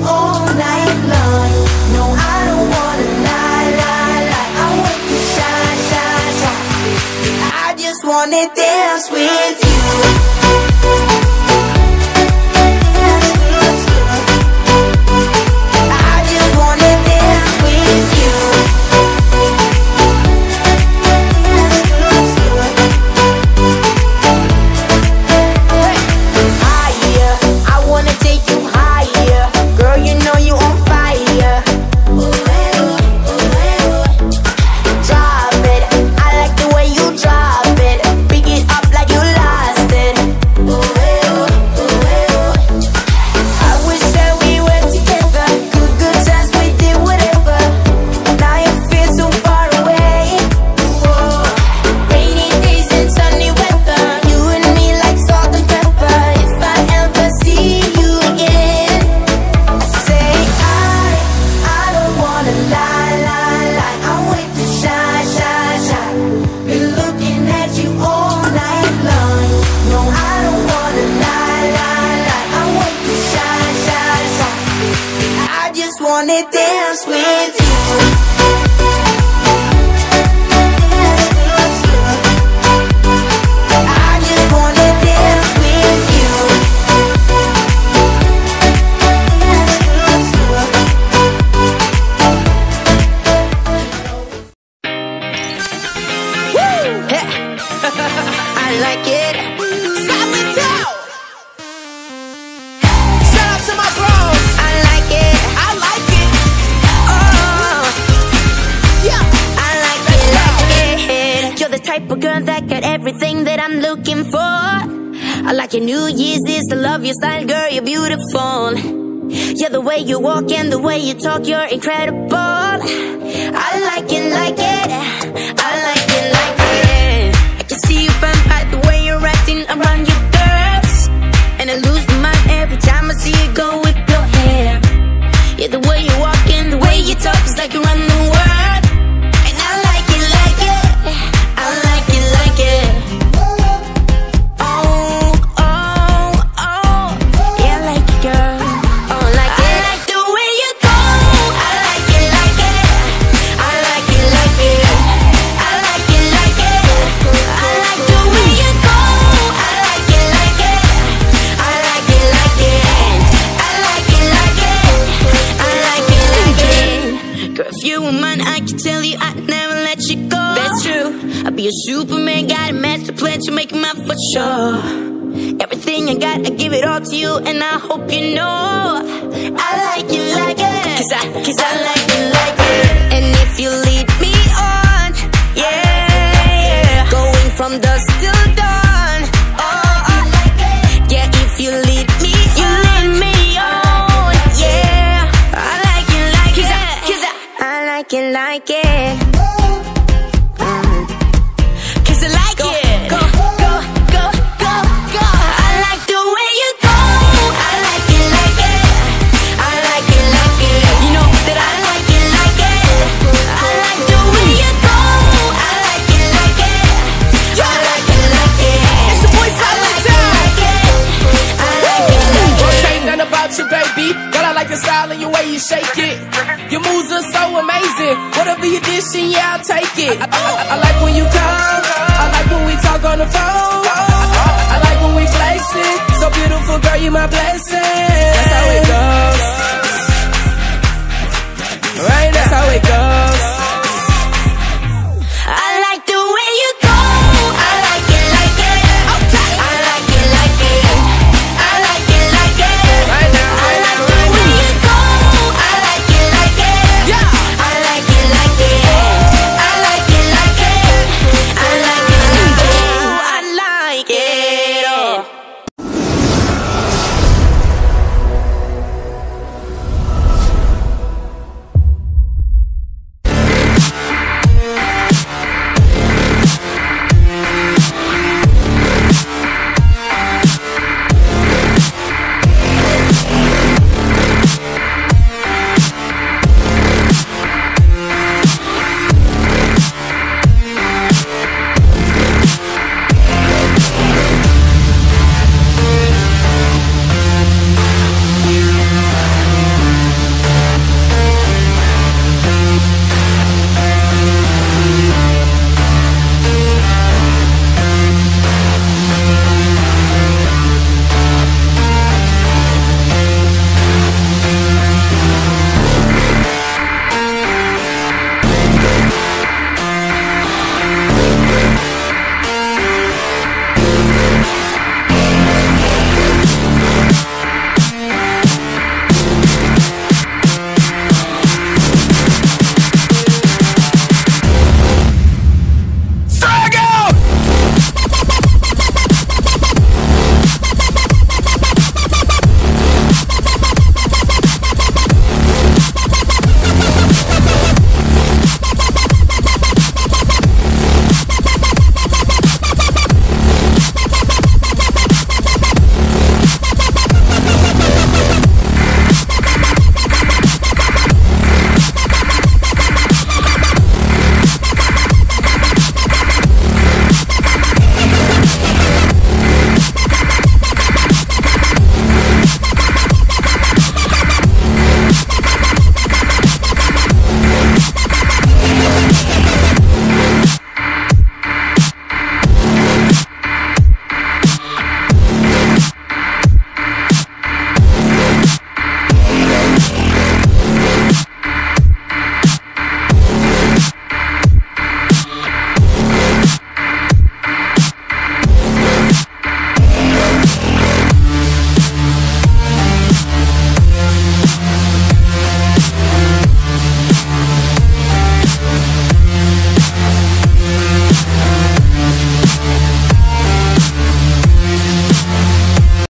all night long. No, I don't wanna lie, lie, lie. I want to shine, shine, shine. I just wanna dance with you. Wanna dance with you. I just wanna dance with you. Woo! Yeah. I like it. Silent out. Shout out to my bros. I like it. I like it. Oh, yeah. I like it. You're the type of girl that got everything that I'm looking for. I like your New Year's is to love your style, girl. You're beautiful. Yeah, the way you walk and the way you talk, you're incredible. I like it, like it. I like it, like it. I can see you from by the way you're acting around your girls, and I lose my mind every time I see you go with your hair. Yeah, the way you walk and the way you talk is like you run the world. And I like it, like it. I like it, like it. Oh, oh, oh. Yeah, I like it, girl. Oh, I like it. I like the way you go. I like it, like it. I like it, like it. I like it, like it. I like the way you go. I like it, like it. I like it, like it. I like it, like it. I like it, like it. Girl, if you were mine, I can tell you I'd never let you go. That's true. I'd be a Superman, got a master plan to make him out for sure. Everything I got, I give it all to you, and I hope you know I like it, like it. Cause I like it, like it. And if you lead me on, yeah, going from dusk till dawn, oh, yeah, if you lead me on, yeah, I like it, like it. Cause I like it, like it. Cause I like it. Go, go, go, go, go. I like the way you go. I like it, like it. I like it, like it. You know that I like it, like it. I like the way you go. I like it, like it. I like it, like it. It's the boy Silent Out. I like it, like it. Won't say nothing about you, baby. Girl, I like your style and your way you shake it. Your moves are so amazing. Whatever you dishing, yeah, I'll take it. I like when you come. I like when we talk on the phone. I like when we flexing. So beautiful, girl, you my blessing.